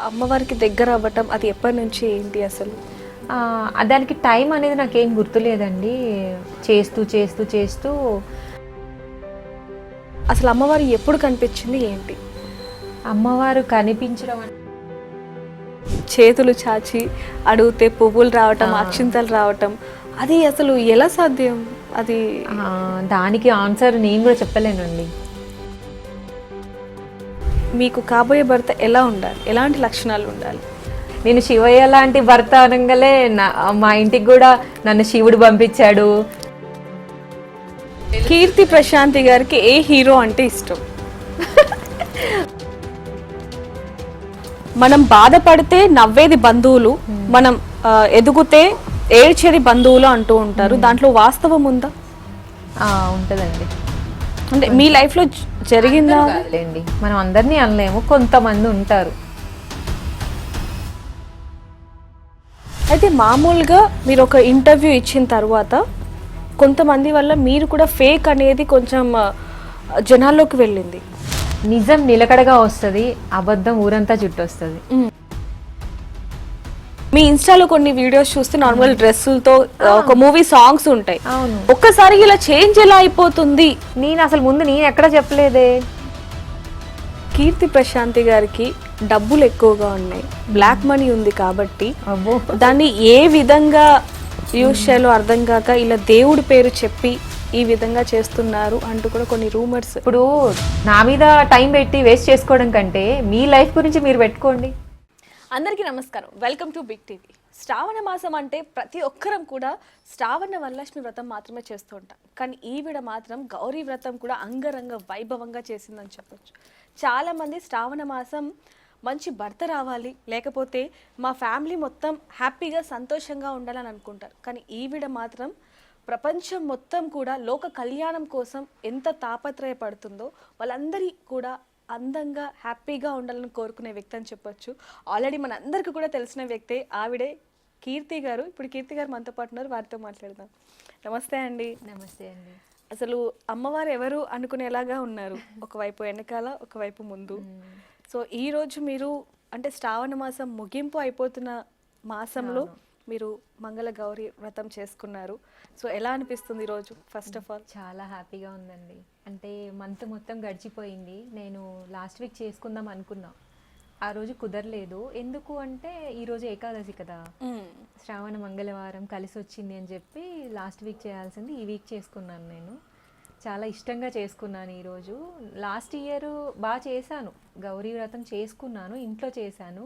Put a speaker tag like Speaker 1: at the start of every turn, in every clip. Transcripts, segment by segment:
Speaker 1: అమ్మవారికి దగ్గర అవ్వటం అది ఎప్పటి నుంచి ఏంటి అసలు?
Speaker 2: దానికి టైం అనేది నాకేం గుర్తులేదండి. చేస్తూ చేస్తూ చేస్తూ
Speaker 1: అసలు అమ్మవారు ఎప్పుడు కనిపించింది ఏంటి?
Speaker 2: అమ్మవారు కనిపించడం
Speaker 1: చేతులు చాచి అడిగితే పువ్వులు రావటం, అక్షింతలు రావటం, అది అసలు ఎలా సాధ్యం? అది
Speaker 2: దానికి ఆన్సర్ నేను కూడా చెప్పలేనండి.
Speaker 1: మీకు కాబోయే భర్త ఎలా ఉండాలి, ఎలాంటి లక్షణాలు ఉండాలి?
Speaker 2: నేను శివయ్య లాంటి భర్త అనగానే మా ఇంటికి కూడా నన్ను శివుడు పంపించాడు.
Speaker 1: కీర్తి ప్రశాంతి గారికి ఏ హీరో అంటే ఇష్టం? మనం బాధపడితే నవ్వేది బంధువులు, మనం ఎదుగుతే ఏడ్చేది బంధువులు అంటూ ఉంటారు. దాంట్లో వాస్తవం ఉందా?
Speaker 2: ఉంటుందండి.
Speaker 1: అంటే మీ లైఫ్లో జరిగిందా?
Speaker 2: లేండి, మనం అందరినీ అనలేము, కొంతమంది ఉంటారు.
Speaker 1: అయితే మామూలుగా మీరు ఒక ఇంటర్వ్యూ ఇచ్చిన తర్వాత కొంతమంది వల్ల మీరు కూడా ఫేక్ అనేది కొంచెం జనాల్లోకి వెళ్ళింది.
Speaker 2: నిజం నిలకడగా వస్తుంది, అబద్ధం ఊరంతా చుట్టొస్తుంది.
Speaker 1: మీ ఇన్స్టాలో కొన్ని వీడియోస్ చూస్తే నార్మల్ డ్రెస్సులతో ఒక మూవీ సాంగ్స్ ఉంటాయి.
Speaker 2: అవును,
Speaker 1: ఒక్కసారి ఇలా చేంజ్ ఎలా అయిపోతుంది?
Speaker 2: నేను అసలు ముందు నేను ఎక్కడ చెప్పలేదే.
Speaker 1: కీర్తి ప్రశాంతి గారికి డబ్బులు ఎక్కువగా ఉన్నాయి, బ్లాక్ మనీ ఉంది కాబట్టి దాన్ని ఏ విధంగా యూజ్ చేయాలో అర్థం కాక ఇలా దేవుడి పేరు చెప్పి ఈ విధంగా చేస్తున్నారు అంటూ కూడా కొన్ని రూమర్స్.
Speaker 2: ఇప్పుడు నా మీద టైం పెట్టి వేస్ట్ చేసుకోవడం కంటే మీ లైఫ్ గురించి మీరు పెట్టుకోండి.
Speaker 1: అందరికీ నమస్కారం, వెల్కమ్ టు బిగ్ టీవీ. శ్రావణ మాసం అంటే ప్రతి ఒక్కరం కూడా శ్రావణ వరలక్ష్మి వ్రతం మాత్రమే చేస్తూ ఉంటాం, కానీ ఈవిడ మాత్రం గౌరీ వ్రతం కూడా అంగరంగ వైభవంగా చేసిందని చెప్పొచ్చు. చాలామంది శ్రావణ మాసం మంచి భర్త రావాలి, లేకపోతే మా ఫ్యామిలీ మొత్తం హ్యాపీగా సంతోషంగా ఉండాలని అనుకుంటారు. కానీ ఈవిడ మాత్రం ప్రపంచం మొత్తం కూడా లోక కళ్యాణం కోసం ఎంత తాపత్రయపడుతుందో వాళ్ళందరి కూడా అందంగా హ్యాపీగా ఉండాలని కోరుకునే వ్యక్తి అని చెప్పొచ్చు. ఆల్రెడీ మన అందరికీ కూడా తెలిసిన వ్యక్తే ఆవిడే కీర్తి గారు. ఇప్పుడు కీర్తి గారు మనతో పాటు ఉన్నారు, వారితో మాట్లాడదాం. నమస్తే అండి.
Speaker 2: నమస్తే అండి.
Speaker 1: అసలు అమ్మవారు ఎవరు అనుకునేలాగా ఉన్నారు, ఒకవైపు వెనకాల ఒకవైపు ముందు. సో ఈరోజు మీరు అంటే శ్రావణ మాసం ముగింపు అయిపోతున్న మాసంలో మీరు మంగళ గౌరీ వ్రతం చేసుకున్నారు. సో ఎలా అనిపిస్తుంది ఈరోజు? ఫస్ట్ ఆఫ్ ఆల్
Speaker 2: చాలా హ్యాపీగా ఉందండి. అంటే మంత్ మొత్తం గడిచిపోయింది. నేను లాస్ట్ వీక్ చేసుకుందాం అనుకున్నా, ఆ రోజు కుదరలేదు. ఎందుకు అంటే ఈరోజు ఏకాదశి కదా, శ్రావణ మంగళవారం కలిసి వచ్చింది అని చెప్పి లాస్ట్ వీక్ చేయాల్సింది ఈ వీక్ చేసుకున్నాను. నేను చాలా ఇష్టంగా చేసుకున్నాను ఈరోజు. లాస్ట్ ఇయర్ బాగా చేశాను, గౌరీ వ్రతం చేసుకున్నాను, ఇంట్లో చేశాను.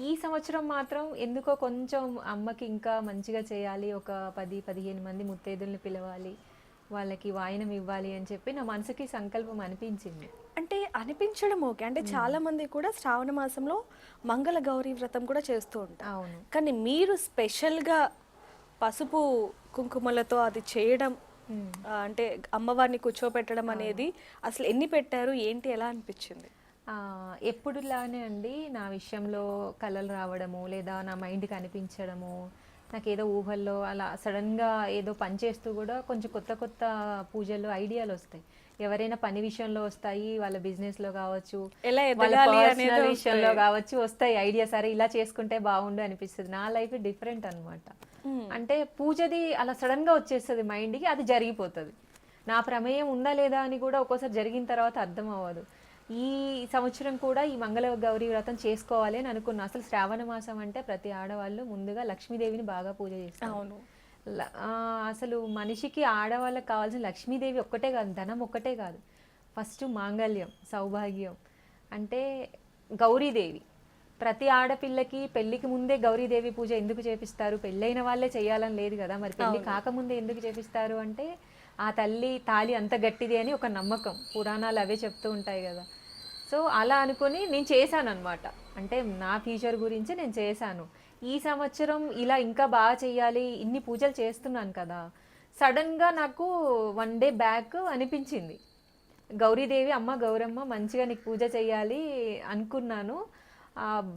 Speaker 2: ఈ సంవత్సరం మాత్రం ఎందుకో కొంచెం అమ్మకి ఇంకా మంచిగా చేయాలి, ఒక 10-15 మంది ముత్తైదుల్ని పిలవాలి, వాళ్ళకి వాయనం ఇవ్వాలి అని చెప్పి నా మనసుకి సంకల్పం అనిపించింది.
Speaker 1: అంటే అనిపించడం ఓకే, అంటే చాలా మంది కూడా శ్రావణ మాసంలో మంగళ గౌరీ వ్రతం కూడా చేస్తూ ఉంటారు.
Speaker 2: అవును,
Speaker 1: కానీ మీరు స్పెషల్గా పసుపు కుంకుమలతో అది చేయడం, అంటే అమ్మవారిని కూర్చోపెట్టడం అనేది అసలు ఎన్ని పెట్టారు, ఏంటి, ఎలా అనిపించింది?
Speaker 2: ఎప్పుడులానే అండి, నా విషయంలో కళలు రావడము లేదా నా మైండ్కి అనిపించడము, నాకేదో ఊహల్లో అలా సడన్గా ఏదో పని చేస్తూ కూడా కొంచెం కొత్త కొత్త పూజలు ఐడియాలు వస్తాయి. ఎవరైనా పని విషయంలో వస్తాయి, వాళ్ళ బిజినెస్లో కావచ్చు, వాళ్ళ పర్సనల్ విషయంలో కావచ్చు వస్తాయి ఐడియా. సరే ఇలా చేసుకుంటే బాగుండు అనిపిస్తుంది. నా లైఫ్ డిఫరెంట్ అనమాట. అంటే పూజది అలా సడన్గా వచ్చేస్తుంది మైండ్కి, అది జరిగిపోతుంది. నా ప్రమేయం ఉందా లేదా అని కూడా ఒక్కోసారి జరిగిన తర్వాత అర్థం అవ్వదు. ఈ సంవత్సరం కూడా ఈ మంగళ గౌరీ వ్రతం చేసుకోవాలి అని అనుకున్నా. అసలు శ్రావణ మాసం అంటే ప్రతి ఆడవాళ్ళు ముందుగా లక్ష్మీదేవిని బాగా పూజ చేస్తారు.
Speaker 1: అవును,
Speaker 2: అసలు మనిషికి ఆడవాళ్ళకి కావాల్సిన లక్ష్మీదేవి ఒక్కటే కాదు, ధనం ఒక్కటే కాదు, ఫస్ట్ మాంగళ్యం, సౌభాగ్యం. అంటే గౌరీదేవి ప్రతి ఆడపిల్లకి పెళ్లికి ముందే గౌరీదేవి పూజ ఎందుకు చేపిస్తారు? పెళ్ళైన వాళ్ళే చేయాలని లేదు కదా, మరి పెళ్లి కాకముందే ఎందుకు చేపిస్తారు అంటే ఆ తల్లి తాళి అంత గట్టిది అని ఒక నమ్మకం, పురాణాలు అవే చెప్తూ ఉంటాయి కదా. సో అలా అనుకుని నేను చేశాను అనమాట. అంటే నా ఫ్యూచర్ గురించి నేను చేశాను. ఈ సంవత్సరం ఇలా ఇంకా బాగా చెయ్యాలి, ఇన్ని పూజలు చేస్తున్నాను కదా, సడన్గా నాకు 1 డే బ్యాక్ అనిపించింది, గౌరీదేవి అమ్మ గౌరమ్మ మంచిగా నీకు పూజ చేయాలి అనుకున్నాను.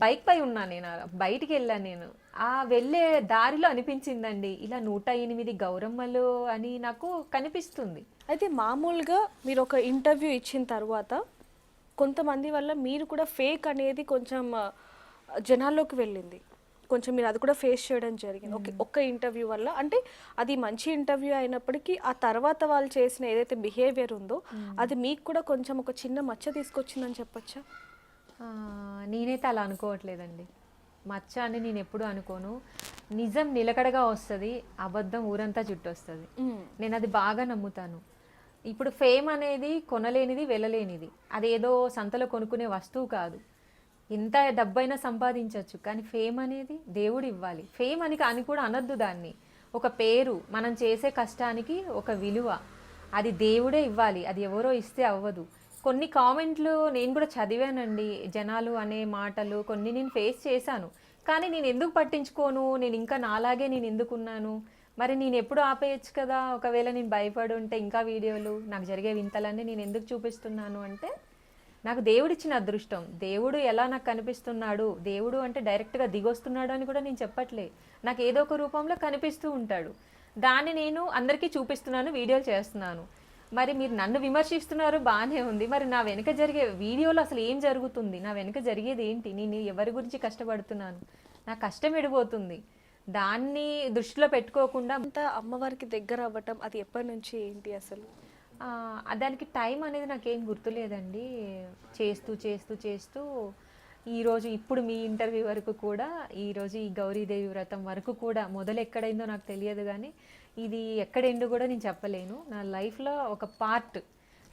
Speaker 2: బైక్ పై ఉన్నాను, నేను బయటికి వెళ్ళాను. నేను ఆ వెళ్ళే దారిలో అనిపించిందండి, ఇలా 108 గౌరమ్మలు అని నాకు కనిపిస్తుంది.
Speaker 1: అయితే మామూలుగా మీరు ఒక ఇంటర్వ్యూ ఇచ్చిన తర్వాత కొంతమంది వల్ల మీరు కూడా ఫేక్ అనేది కొంచెం జనాల్లోకి వెళ్ళింది. కొంచెం మీరు అది కూడా ఫేస్ చేయడం జరిగింది. ఒక్క ఇంటర్వ్యూ వల్ల అంటే అది మంచి ఇంటర్వ్యూ అయినప్పటికీ ఆ తర్వాత వాళ్ళు చేసిన ఏదైతే బిహేవియర్ ఉందో అది మీకు కూడా కొంచెం ఒక చిన్న మచ్చ తీసుకొచ్చిందని చెప్పొచ్చా?
Speaker 2: ఆ, నేనైతే అలా అనుకోవట్లేదండి. మచ్చ అని నేను ఎప్పుడు అనుకోను. నిజం నిలకడగా వస్తుంది, అబద్ధం ఊరంతా చుట్టొస్తుంది. నేను అది బాగా నమ్ముతాను. ఇప్పుడు ఫేమ్ అనేది కొనలేనిది, వెళ్ళలేనిది. అదేదో సంతలో కొనుక్కునే వస్తువు కాదు. ఎంత డబ్బైనా సంపాదించవచ్చు, కానీ ఫేమ్ అనేది దేవుడు ఇవ్వాలి. ఫేమ్ అని కూడా అనొద్దు దాన్ని. ఒక పేరు, మనం చేసే కష్టానికి ఒక విలువ, అది దేవుడే ఇవ్వాలి. అది ఎవరో ఇస్తే అవ్వదు. కొన్ని కామెంట్లు నేను కూడా చదివానండి. జనాలు అనే మాటలు కొన్ని నేను ఫేస్ చేశాను. కానీ నేను ఎందుకు పట్టించుకోను? నేను ఇంకా నాలాగే నేను ఎందుకున్నాను? మరి నేను ఎప్పుడు ఆపేయచ్చు కదా? ఒకవేళ నేను భయపడి ఉంటే ఇంకా వీడియోలు, నాకు జరిగే వింతలన్నీ నేను ఎందుకు చూపిస్తున్నాను అంటే, నాకు దేవుడిచ్చిన అదృష్టం. దేవుడు ఎలా నాకు కనిపిస్తున్నాడు, దేవుడు అంటే డైరెక్ట్గా దిగొస్తున్నాడు అని కూడా నేను చెప్పట్లే. నాకు ఏదో ఒక రూపంలో కనిపిస్తూ ఉంటాడు. దాన్ని నేను అందరికీ చూపిస్తున్నాను, వీడియోలు చేస్తున్నాను. మరి మీరు నన్ను విమర్శిస్తున్నారు, బాగానే ఉంది. మరి నా వెనుక జరిగే వీడియోలో అసలు ఏం జరుగుతుంది, నా వెనుక జరిగేది ఏంటి, నేను ఎవరి గురించి కష్టపడుతున్నాను, నా కష్టం ఎడిపోతుంది. దాన్ని దృష్టిలో పెట్టుకోకుండా
Speaker 1: అంతా అమ్మవారికి దగ్గర అవ్వటం అది ఎప్పటి నుంచి ఏంటి అసలు?
Speaker 2: దానికి టైం అనేది నాకేం గుర్తులేదండి. చేస్తూ చేస్తూ చేస్తూ ఈరోజు ఇప్పుడు మీ ఇంటర్వ్యూ వరకు కూడా, ఈరోజు ఈ గౌరీదేవి వ్రతం వరకు కూడా మొదలు ఎక్కడైందో నాకు తెలియదు, కానీ ఇది ఎక్కడెండు కూడా నేను చెప్పలేను. నా లైఫ్లో ఒక పార్ట్,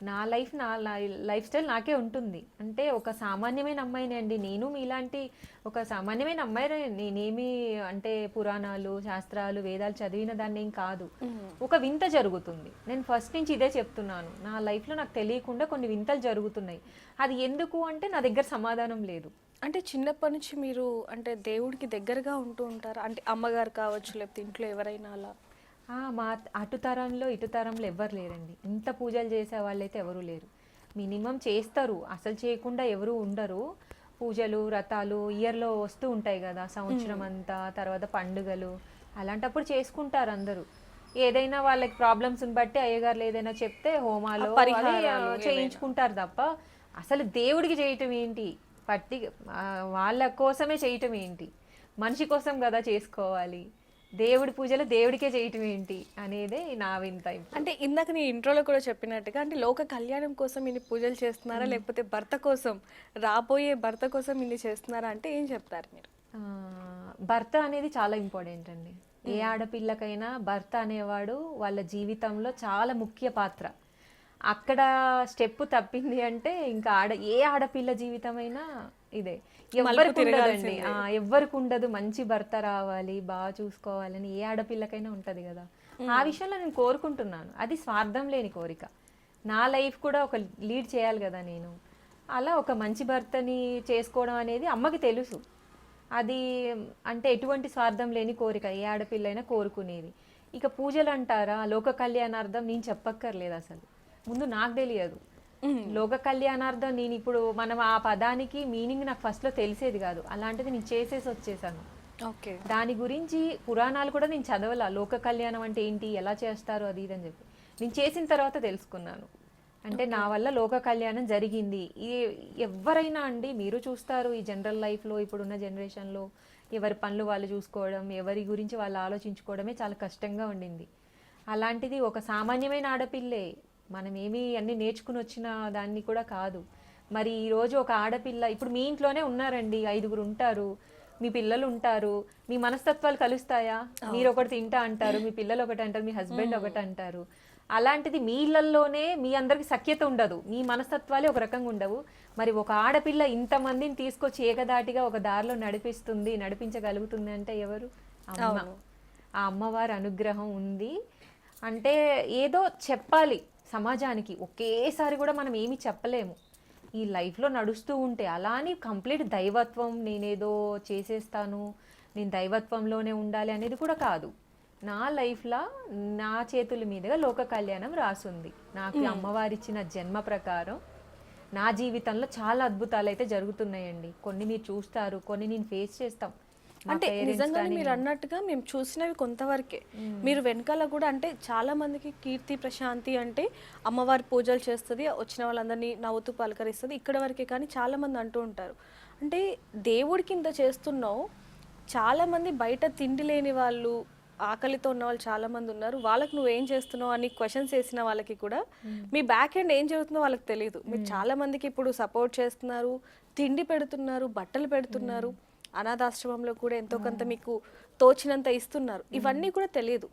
Speaker 2: నా లైఫ్ స్టైల్ నాకే ఉంటుంది. అంటే ఒక సామాన్యమైన అమ్మాయినే అండి నేను. మీలాంటి ఒక సామాన్యమైన అమ్మాయి నేనేమి అంటే పురాణాలు, శాస్త్రాలు, వేదాలు చదివిన దాన్ని ఏం కాదు. ఒక వింత జరుగుతుంది. నేను ఫస్ట్ నుంచి ఇదే చెప్తున్నాను. నా లైఫ్లో నాకు తెలియకుండా కొన్ని వింతలు జరుగుతున్నాయి. అది ఎందుకు అంటే నా దగ్గర సమాధానం లేదు.
Speaker 1: అంటే చిన్నప్పటి నుంచి మీరు అంటే దేవుడికి దగ్గరగా ఉంటూ ఉంటారా? అంటే అమ్మగారు కావచ్చు, లేకపోతే ఇంట్లో ఎవరైనా అలా?
Speaker 2: మా అటు తరంలో ఇటు తరంలో ఎవ్వరు లేరండి. ఇంత పూజలు చేసే వాళ్ళైతే ఎవరు లేరు. మినిమం చేస్తారు, అసలు చేయకుండా ఎవరు ఉండరు. పూజలు, వ్రతాలు ఇయర్లో వస్తూ ఉంటాయి కదా, సంవత్సరం అంతా, తర్వాత పండుగలు, అలాంటప్పుడు చేసుకుంటారు అందరూ. ఏదైనా వాళ్ళకి ప్రాబ్లమ్స్ని బట్టి అయ్యగారులు ఏదైనా చెప్తే హోమాలు చేయించుకుంటారు తప్ప అసలు దేవుడికి చేయటం ఏంటి, వాళ్ళ కోసమే చేయటం ఏంటి, మనిషి కోసం కదా చేసుకోవాలి. దేవుడి పూజలు దేవుడికే చేయటం ఏంటి అనేదే నా వింత.
Speaker 1: అంటే ఇందాక నీ ఇంట్రోలో కూడా చెప్పినట్టుగా అంటే లోక కళ్యాణం కోసం ఇన్ని పూజలు చేస్తున్నారా, లేకపోతే భర్త కోసం, రాబోయే భర్త కోసం ఇన్ని చేస్తున్నారా అంటే ఏం చెప్తారు మీరు?
Speaker 2: భర్త అనేది చాలా ఇంపార్టెంట్ అండి. ఏ ఆడపిల్లకైనా భర్త అనేవాడు వాళ్ళ జీవితంలో చాలా ముఖ్య పాత్ర. అక్కడ స్టెప్ తప్పింది అంటే ఇంకా ఏ ఆడపిల్ల జీవితమైనా ఇదే. ఎవ్వరికి ఉండదండి, ఎవ్వరికి ఉండదు మంచి భర్త రావాలి, బాగా చూసుకోవాలని ఏ ఆడపిల్లకైనా ఉంటది కదా. ఆ విషయంలో నేను కోరుకుంటున్నాను. అది స్వార్థం లేని కోరిక. నా లైఫ్ కూడా ఒక లీడ్ చేయాలి కదా నేను. అలా ఒక మంచి భర్తని చేసుకోవడం అనేది అమ్మకి తెలుసు. అది అంటే ఎటువంటి స్వార్థం లేని కోరిక ఏ ఆడపిల్లైనా కోరుకునేది. ఇక పూజలు అంటారా, లోక కళ్యాణార్థం నేను చెప్పక్కర్లేదు. అసలు ముందు నాకు తెలియదు లోక కళ్యాణార్థం. నేను ఇప్పుడు మనం ఆ పదానికి మీనింగ్ నాకు ఫస్ట్లో తెలిసేది కాదు. అలాంటిది నేను చేసేసి వచ్చేసాను.
Speaker 1: ఓకే,
Speaker 2: దాని గురించి పురాణాలు కూడా నేను చదవాల. లోక కళ్యాణం అంటే ఏంటి, ఎలా చేస్తారు, అది ఇది అని చెప్పి నేను చేసిన తర్వాత తెలుసుకున్నాను. అంటే నా వల్ల లోక కళ్యాణం జరిగింది. ఎవరైనా అండి, మీరు చూస్తారు ఈ జనరల్ లైఫ్లో ఇప్పుడున్న జనరేషన్లో ఎవరి పనులు వాళ్ళు చూసుకోవడం, ఎవరి గురించి వాళ్ళు ఆలోచించుకోవడమే చాలా కష్టంగా ఉండింది. అలాంటిది ఒక సామాన్యమైన ఆడపిల్లే, మనం ఏమీ అన్నీ నేర్చుకుని వచ్చిన దాన్ని కూడా కాదు. మరి ఈరోజు ఒక ఆడపిల్ల ఇప్పుడు మీ ఇంట్లోనే ఉన్నారండి, 5గురు ఉంటారు, మీ పిల్లలు ఉంటారు, మీ మనస్తత్వాలు కలుస్తాయా? మీరు ఒకటి తింటా అంటారు, మీ పిల్లలు ఒకటి అంటారు, మీ హస్బెండ్ ఒకటి అంటారు. అలాంటిది మీ ఇళ్లలోనే మీ అందరికి సఖ్యత ఉండదు, మీ మనస్తత్వాలే ఒక రకంగా ఉండవు. మరి ఒక ఆడపిల్ల ఇంతమందిని తీసుకొచ్చి ఏకదాటిగా ఒక దారిలో నడిపించగలుగుతుంది అంటే ఎవరు? అమ్మ. ఆ అమ్మవారి అనుగ్రహం ఉంది. అంటే ఏదో చెప్పాలి సమాజానికి, ఒకేసారి కూడా మనం ఏమి చెప్పలేము. ఈ లైఫ్లో నడుస్తూ ఉంటే అలా అని కంప్లీట్ దైవత్వం, నేనేదో చేసేస్తాను, నేను దైవత్వంలోనే ఉండాలి అనేది కూడా కాదు. నా లైఫ్లో నా చేతుల మీదుగా లోక కళ్యాణం రాసుంది. నాకు అమ్మవారిచ్చిన జన్మ ప్రకారం నా జీవితంలో చాలా అద్భుతాలు అయితే జరుగుతున్నాయండి. కొన్ని మీరు చూస్తారు, కొన్ని నేను ఫేస్ చేస్తాం.
Speaker 1: అంటే నిజంగానే మీరు అన్నట్టుగా మేము చూసినవి కొంతవరకే. మీరు వెనకాల కూడా అంటే చాలా మందికి కీర్తి ప్రశాంతి అంటే అమ్మవారి పూజలు చేస్తుంది, వచ్చిన వాళ్ళందరినీ నవ్వుతూ పలకరిస్తుంది, ఇక్కడ వరకే. కానీ చాలా మంది అంటూ ఉంటారు అంటే దేవుడికి ఇంత చేస్తున్నావు, చాలా మంది బయట తిండి లేని వాళ్ళు, ఆకలితో ఉన్న వాళ్ళు చాలా మంది ఉన్నారు, వాళ్ళకి నువ్వేం చేస్తున్నావు అని క్వశ్చన్స్ వేసిన వాళ్ళకి కూడా మీ బ్యాక్ ఎండ్ ఏం జరుగుతుందో వాళ్ళకి తెలియదు. మీరు చాలా మందికి ఇప్పుడు సపోర్ట్ చేస్తున్నారు, తిండి పెడుతున్నారు, బట్టలు పెడుతున్నారు, అనాథాశ్రమంలో కూడా ఎంతో కొంత మీకు తోచినంత ఇస్తున్నారు. ఇవన్నీ కూడా తెలియదు.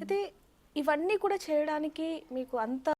Speaker 1: అయితే ఇవన్నీ కూడా చేయడానికి మీకు అంత